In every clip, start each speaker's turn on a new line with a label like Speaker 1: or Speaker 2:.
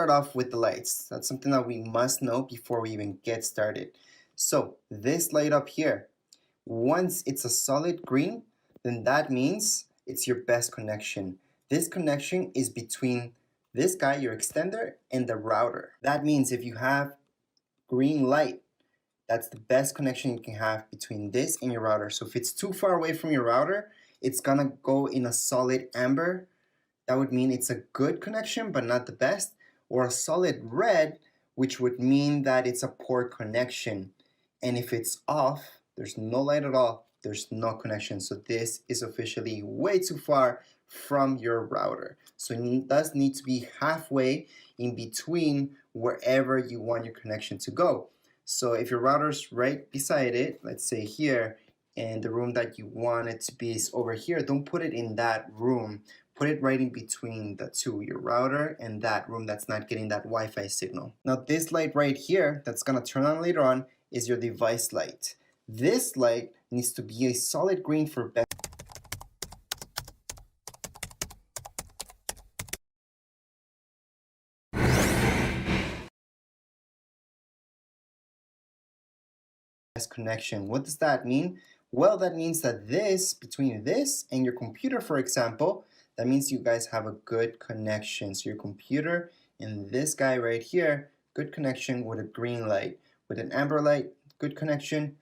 Speaker 1: Start off with the lights. That's something that we must know before we even get started. So this light up here, once it's a solid green, then that means it's your best connection. This connection is between this guy, your extender, and the router. That means if you have green light, that's the best connection you can have between this and your router. So if it's too far away from your router, it's gonna go in a solid amber. That would mean it's a good connection, but not the best. Or a solid red, which would mean that it's a poor connection. And if it's off, there's no light at all, there's no connection. So this is officially way too far from your router. So it does need to be halfway in between wherever you want your connection to go. So if your router's right beside it, let's say here, and the room that you want it to be is over here, don't put it in that room. Put it right in between the two, your router and that room that's not getting that Wi-Fi signal. Now this light right here that's gonna turn on later on is your device light. This light needs to be a solid green for best connection. What does that mean? Well, that means that between this and your computer, for example, that means you guys have a good connection. So your computer and this guy right here, good connection with a green light. With an amber light, good connection.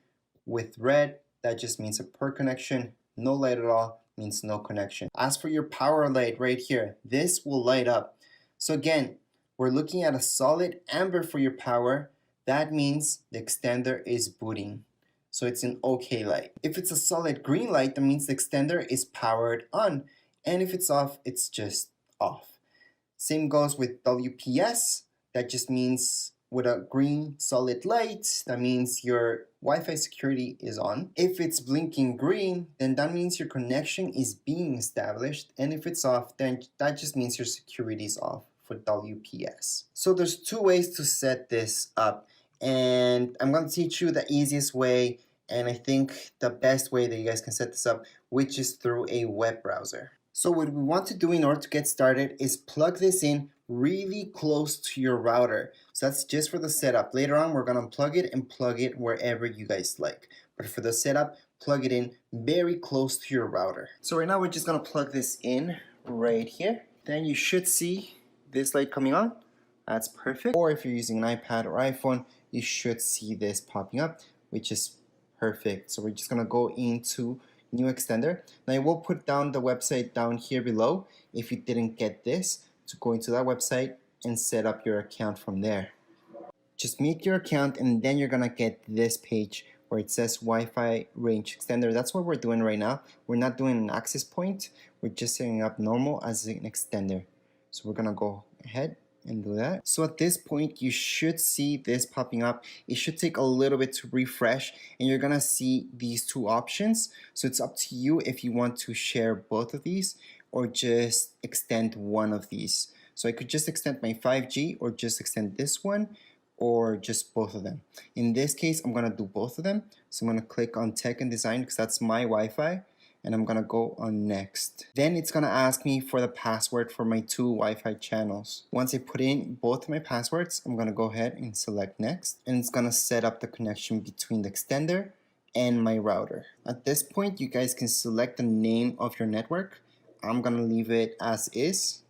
Speaker 1: With red, that just means a poor connection. No light at all means no connection. As for your power light right here, this will light up. So again, we're looking at a solid amber for your power. That means the extender is booting. So it's an OK light. If it's a solid green light, that means the extender is powered on. And if it's off, it's just off. Same goes with WPS. That just means with a green solid light, that means your Wi-Fi security is on. If it's blinking green, then that means your connection is being established. And if it's off, then that just means your security is off for WPS. So there's two ways to set this up. And I'm going to teach you the easiest way, and I think the best way that you guys can set this up, which is through a web browser. So what we want to do in order to get started is plug this in really close to your router. So that's just for the setup. Later on, we're going to unplug it and plug it wherever you guys like. But for the setup, plug it in very close to your router. So right now, we're just going to plug this in right here. Then you should see this light coming on. That's perfect. Or if you're using an iPad or iPhone, you should see this popping up, which is perfect. So we're just gonna go into new extender. Now I will put down the website down here below if you didn't get this, to go into that website and set up your account from there. Just make your account and then you're gonna get this page where it says Wi-Fi range extender. That's what we're doing right now. We're not doing an access point. We're just setting up normal as an extender. So we're gonna go ahead and do that. So at this point, you should see this popping up. It should take a little bit to refresh and you're gonna see these two options. So it's up to you if you want to share both of these or just extend one of these. So I could just extend my 5G or just extend this one or just both of them. In this case, I'm gonna do both of them. So I'm gonna click on Tech and Design because that's my Wi-Fi, and I'm gonna go on next. Then it's gonna ask me for the password for my two Wi-Fi channels. Once I put in both of my passwords, I'm gonna go ahead and select next, and it's gonna set up the connection between the extender and my router. At this point, you guys can select the name of your network. I'm gonna leave it as is.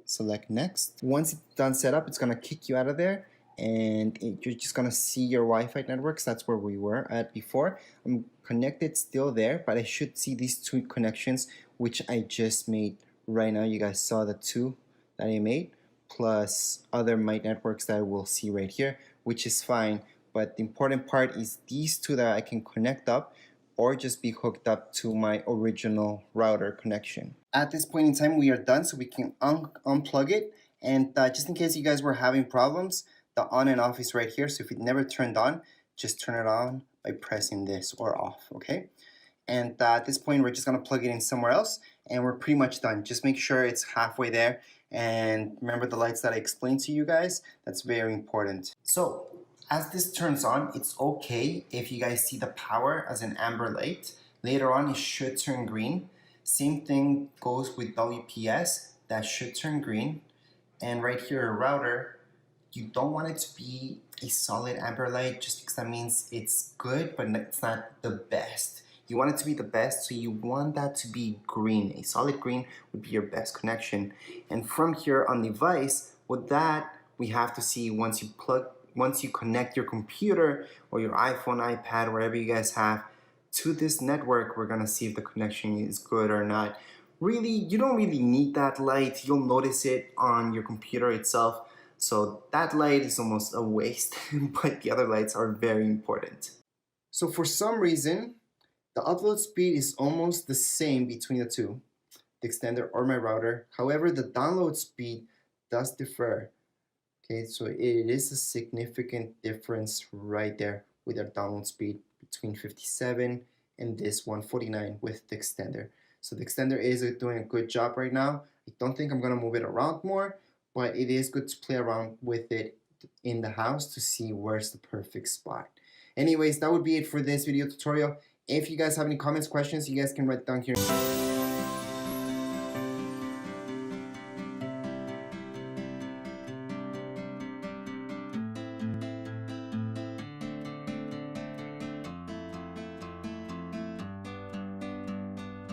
Speaker 1: Select next. Once it's done set up, it's gonna kick you out of there, and you're just gonna see your Wi-Fi networks. That's where we were at before. I'm connected still there, but I should see these two connections which I just made right now. You guys saw the two that I made, plus other my networks that I will see right here, which is fine. But the important part is these two that I can connect up or just be hooked up to my original router connection. At this point in time, we are done, so we can unplug it. And just in case you guys were having problems, the on and off is right here. So if it never turned on, just turn it on by pressing this or off, okay? And at this point, we're just gonna plug it in somewhere else and we're pretty much done. Just make sure it's halfway there. And remember the lights that I explained to you guys, that's very important. So as this turns on, it's okay if you guys see the power as an amber light. Later on, it should turn green. Same thing goes with WPS, that should turn green. And right here, a router, you don't want it to be a solid amber light just because that means it's good, but it's not the best. You want it to be the best, so you want that to be green. A solid green would be your best connection. And from here on the device, with that, we have to see once you connect your computer or your iPhone, iPad, wherever you guys have, to this network, we're gonna see if the connection is good or not. Really, you don't really need that light. You'll notice it on your computer itself. So that light is almost a waste, but the other lights are very important. So for some reason, the upload speed is almost the same between the two, the extender or my router. However, the download speed does differ. Okay, so it is a significant difference right there with our download speed between 57 and this 149 with the extender. So the extender is doing a good job right now. I don't think I'm gonna move it around more, but it is good to play around with it in the house to see where's the perfect spot. Anyways, that would be it for this video tutorial. If you guys have any comments, questions, you guys can write down here.